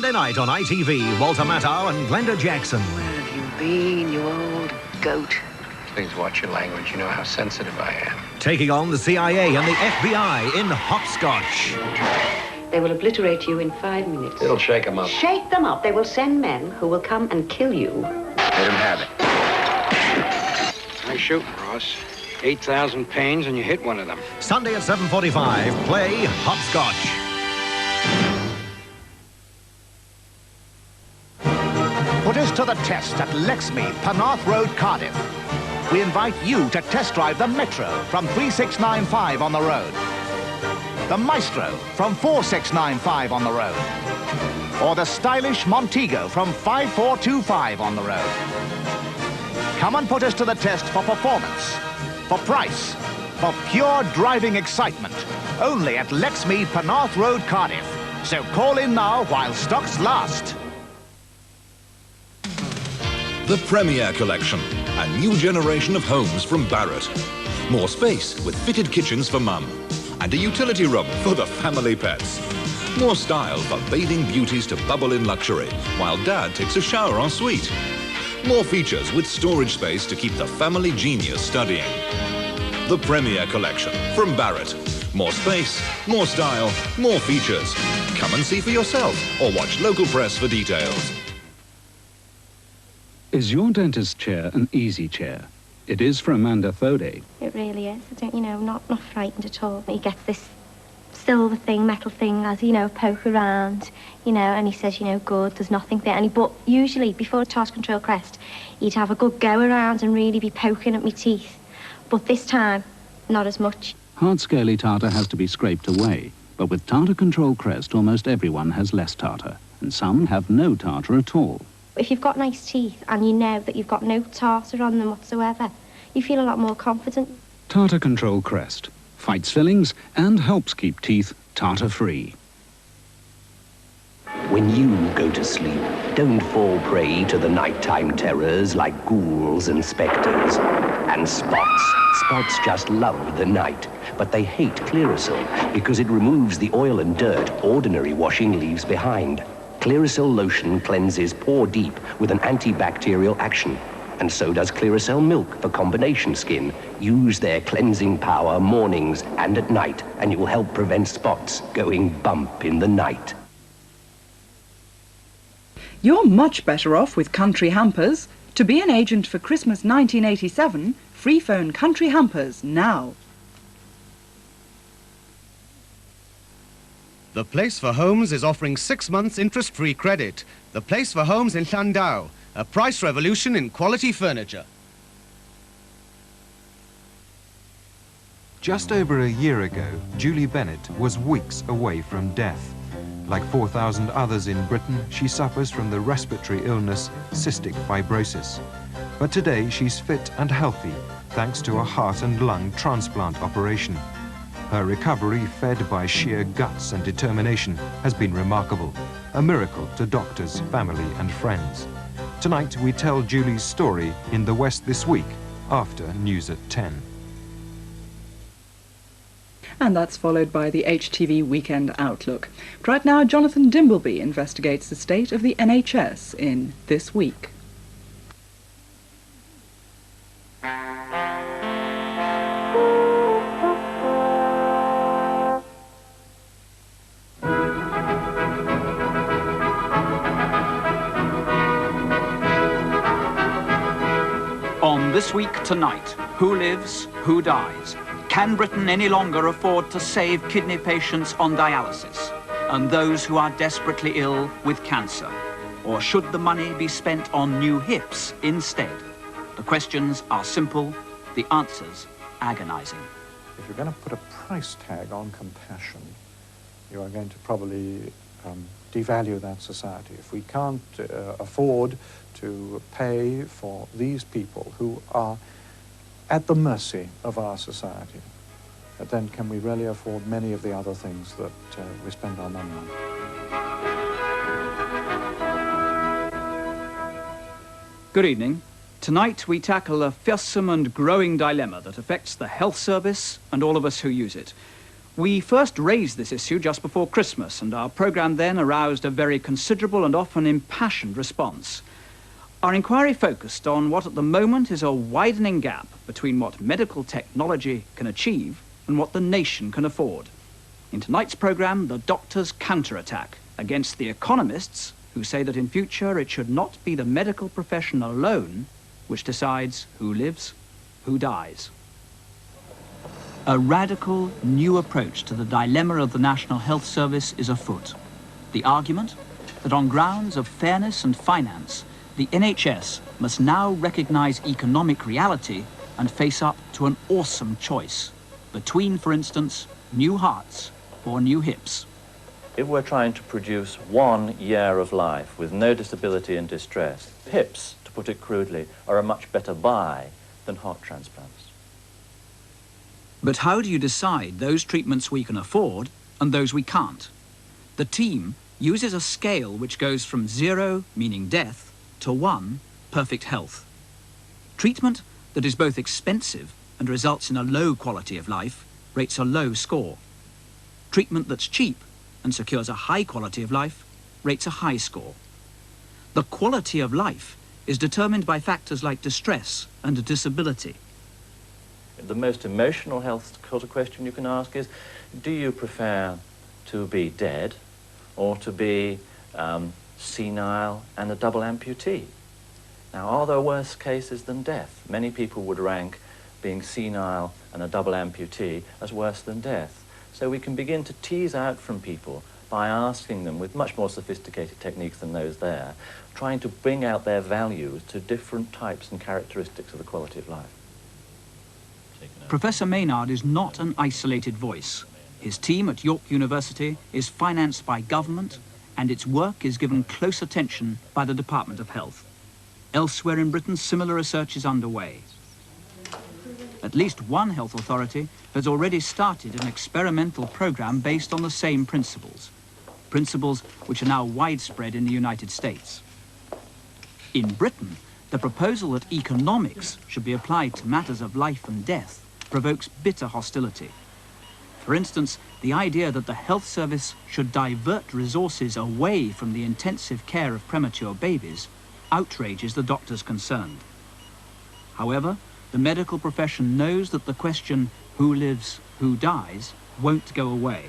Sunday night on ITV, Walter Matthau and Glenda Jackson. Where have you been, you old goat? Please watch your language. You know how sensitive I am. Taking on the CIA and the FBI in Hopscotch. They will obliterate you in 5 minutes. It'll shake them up. Shake them up. They will send men who will come and kill you. Let him have it. Nice shooting, Ross. 8,000 pains and you hit one of them. Sunday at 7:45, play Hopscotch. Put us to the test at Lex Mead, Penarth Road, Cardiff. We invite you to test drive the Metro from 3695 on the road, the Maestro from 4695 on the road, or the stylish Montego from 5425 on the road. Come and put us to the test for performance, for price, for pure driving excitement, only at Lex Mead, Penarth Road, Cardiff. So call in now while stocks last. The Premier Collection, a new generation of homes from Barratt. More space with fitted kitchens for mum and a utility room for the family pets. More style for bathing beauties to bubble in luxury while Dad takes a shower en suite. More features with storage space to keep the family genius studying. The Premier Collection from Barratt. More space, more style, more features. Come and see for yourself or watch local press for details. Is your dentist chair an easy chair? It is for Amanda Thode. It really is. I don't, not frightened at all. He gets this silver thing, metal thing, as, poke around, and he says, good, there's nothing there. But usually, before a tartar control Crest, he'd have a good go around and really be poking at my teeth. But this time, not as much. Hard scaly tartar has to be scraped away, but with tartar control Crest, almost everyone has less tartar, and some have no tartar at all. If you've got nice teeth and you know that you've got no tartar on them whatsoever, you feel a lot more confident. Tartar Control Crest fights fillings and helps keep teeth tartar-free. When you go to sleep, don't fall prey to the nighttime terrors like ghouls and spectres. And spots. Spots just love the night, but they hate Clearasil because it removes the oil and dirt ordinary washing leaves behind. Clearasil lotion cleanses pore deep with an antibacterial action. And so does Clearasil milk for combination skin. Use their cleansing power mornings and at night, and you will help prevent spots going bump in the night. You're much better off with Country Hampers. To be an agent for Christmas 1987, free phone Country Hampers now. The Place for Homes is offering 6 months interest-free credit. The Place for Homes in Llandau, a price revolution in quality furniture. Just over a year ago, Julie Bennett was weeks away from death. Like 4,000 others in Britain, she suffers from the respiratory illness cystic fibrosis. But today she's fit and healthy, thanks to a heart and lung transplant operation. Her recovery, fed by sheer guts and determination, has been remarkable. A miracle to doctors, family and friends. Tonight we tell Julie's story in the West This Week, after news at 10. And that's followed by the HTV Weekend Outlook. But right now, Jonathan Dimbleby investigates the state of the NHS in This Week. On This Week Tonight, who lives, who dies? Can Britain any longer afford to save kidney patients on dialysis and those who are desperately ill with cancer? Or should the money be spent on new hips instead? The questions are simple, the answers agonizing. If you're going to put a price tag on compassion, you are going to probably devalue that society. If we can't afford to pay for these people who are at the mercy of our society, then can we really afford many of the other things that we spend our money on? Good evening. Tonight we tackle a fearsome and growing dilemma that affects the health service and all of us who use it. We first raised this issue just before Christmas, and our programme then aroused a very considerable and often impassioned response. Our inquiry focused on what at the moment is a widening gap between what medical technology can achieve and what the nation can afford. In tonight's programme, the doctors' counterattack against the economists who say that in future it should not be the medical profession alone which decides who lives, who dies. A radical new approach to the dilemma of the National Health Service is afoot. The argument that on grounds of fairness and finance, the NHS must now recognise economic reality and face up to an awesome choice between, for instance, new hearts or new hips. If we're trying to produce 1 year of life with no disability and distress, hips, to put it crudely, are a much better buy than heart transplants. But how do you decide those treatments we can afford and those we can't? The team uses a scale which goes from 0, meaning death, to 1, perfect health. Treatment that is both expensive and results in a low quality of life rates a low score. Treatment that's cheap and secures a high quality of life rates a high score. The quality of life is determined by factors like distress and disability. The most emotional health sort of question you can ask is, do you prefer to be dead or to be senile and a double amputee? Now, are there worse cases than death? Many people would rank being senile and a double amputee as worse than death. So we can begin to tease out from people by asking them with much more sophisticated techniques than those there, trying to bring out their values to different types and characteristics of the quality of life. Professor Maynard is not an isolated voice. His team at York University is financed by government, and its work is given close attention by the Department of Health. Elsewhere in Britain, similar research is underway. At least one health authority has already started an experimental programme based on the same principles which are now widespread in the United States. In Britain, the proposal that economics should be applied to matters of life and death provokes bitter hostility. For instance, the idea that the health service should divert resources away from the intensive care of premature babies outrages the doctors concerned. However, the medical profession knows that the question, who lives, who dies, won't go away.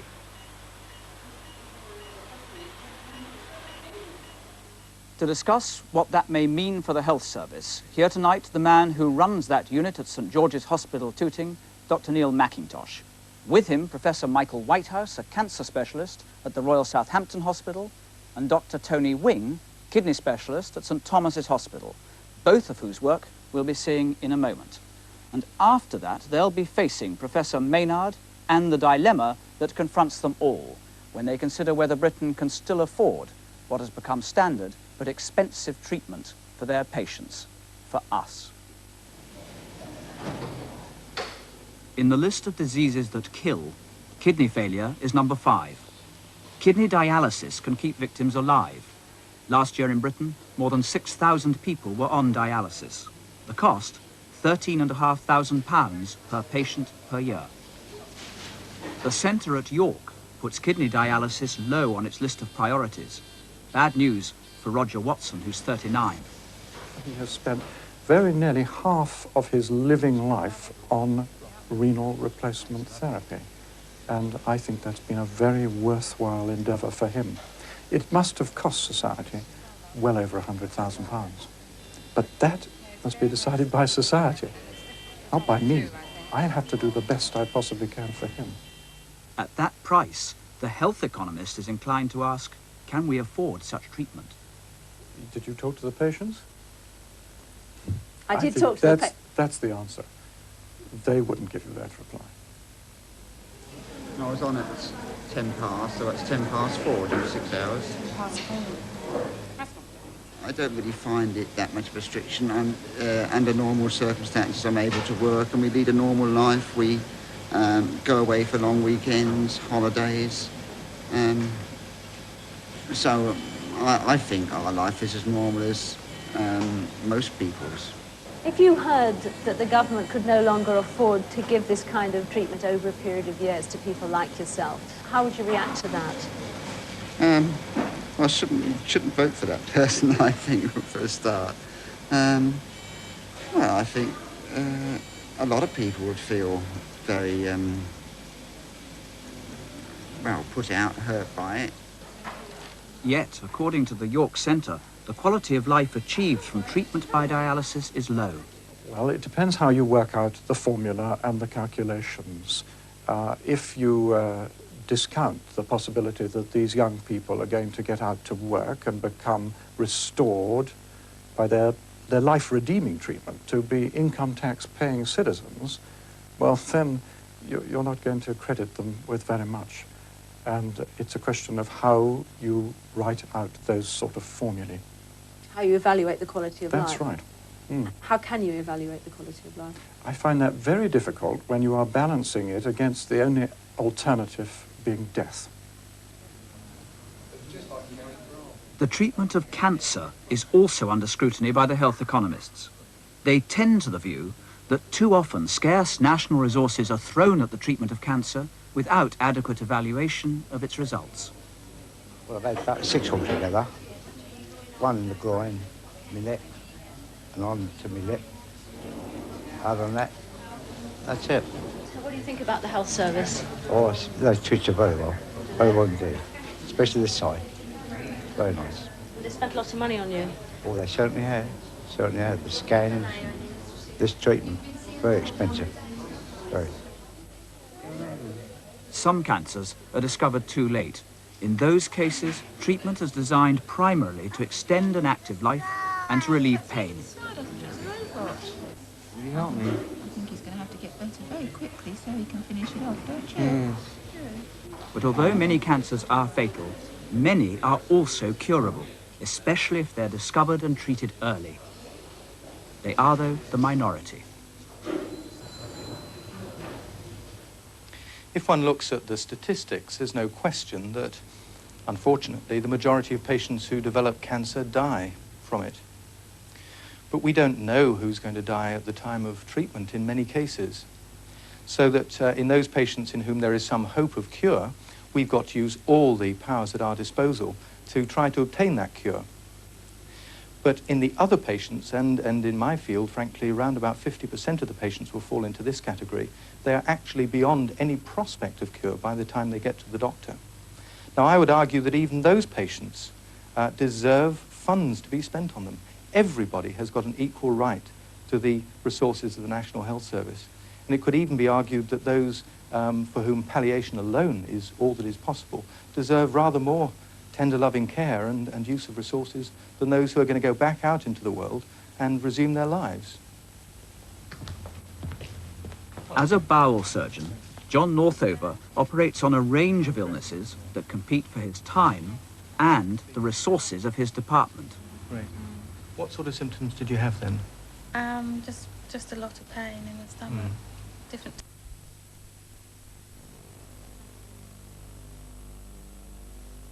To discuss what that may mean for the health service, here tonight the man who runs that unit at St George's Hospital, Tooting, Dr Neil Mackintosh. With him, Professor Michael Whitehouse, a cancer specialist at the Royal Southampton Hospital, and Dr Tony Wing, kidney specialist at St Thomas's Hospital, both of whose work we'll be seeing in a moment. And after that, they'll be facing Professor Maynard and the dilemma that confronts them all when they consider whether Britain can still afford what has become standard but expensive treatment for their patients, for us. In the list of diseases that kill, kidney failure is number 5. Kidney dialysis can keep victims alive. Last year in Britain, more than 6,000 people were on dialysis. The cost, £13,500 per patient per year. The centre at York puts kidney dialysis low on its list of priorities. Bad news for Roger Watson, who's 39. He has spent very nearly half of his living life on renal replacement therapy, and I think that's been a very worthwhile endeavour for him. It must have cost society well over £100,000, but that must be decided by society, not by me. I have to do the best I possibly can for him. At that price, the health economist is inclined to ask, can we afford such treatment? Did you talk to the patients? I did talk to the patients. That's the answer. They wouldn't give you that reply. I was on at 10 past, so that's 10 past 4, do 6 hours. I don't really find it that much restriction. Under normal circumstances, I'm able to work and we lead a normal life. We go away for long weekends, holidays. So I think our life is as normal as most people's. If you heard that the government could no longer afford to give this kind of treatment over a period of years to people like yourself, how would you react to that? Well, I shouldn't vote for that person, I think, for a start. Well, I think a lot of people would feel very, well, put out, hurt by it. Yet, according to the York Centre, the quality of life achieved from treatment by dialysis is low. Well, it depends how you work out the formula and the calculations. If you discount the possibility that these young people are going to get out to work and become restored by their life-redeeming treatment to be income tax-paying citizens, well, then you're not going to credit them with very much. And it's a question of how you write out those sort of formulae. How you evaluate the quality of life? That's right. Mm. How can you evaluate the quality of life? I find that very difficult when you are balancing it against the only alternative being death. The treatment of cancer is also under scrutiny by the health economists. They tend to the view that too often scarce national resources are thrown at the treatment of cancer without adequate evaluation of its results. Well, I've had about 6 altogether. 1 in the groin, my neck, and on to my lip. Other than that, that's it. So what do you think about the health service? Oh, they treat you very well indeed, especially this side. Very nice. They spent lots of money on you? Oh, they certainly have. Certainly have. The scans, this treatment, very expensive. Very. Some cancers are discovered too late. In those cases, treatment is designed primarily to extend an active life and to relieve pain. Will you help me? I think he's going to have to get better very quickly so he can finish it off, don't you? Yes. But although many cancers are fatal, many are also curable, especially if they're discovered and treated early. They are, though, the minority. If one looks at the statistics, there's no question that, unfortunately, the majority of patients who develop cancer die from it. But we don't know who's going to die at the time of treatment in many cases. So that in those patients in whom there is some hope of cure, we've got to use all the powers at our disposal to try to obtain that cure. But in the other patients, and in my field, frankly, around about 50% of the patients will fall into this category, they are actually beyond any prospect of cure by the time they get to the doctor. Now, I would argue that even those patients deserve funds to be spent on them. Everybody has got an equal right to the resources of the National Health Service. And it could even be argued that those for whom palliation alone is all that is possible deserve rather more tender loving care and use of resources than those who are going to go back out into the world and resume their lives. As a bowel surgeon, John Northover operates on a range of illnesses that compete for his time and the resources of his department. Right. What sort of symptoms did you have then? Just a lot of pain in the stomach. Different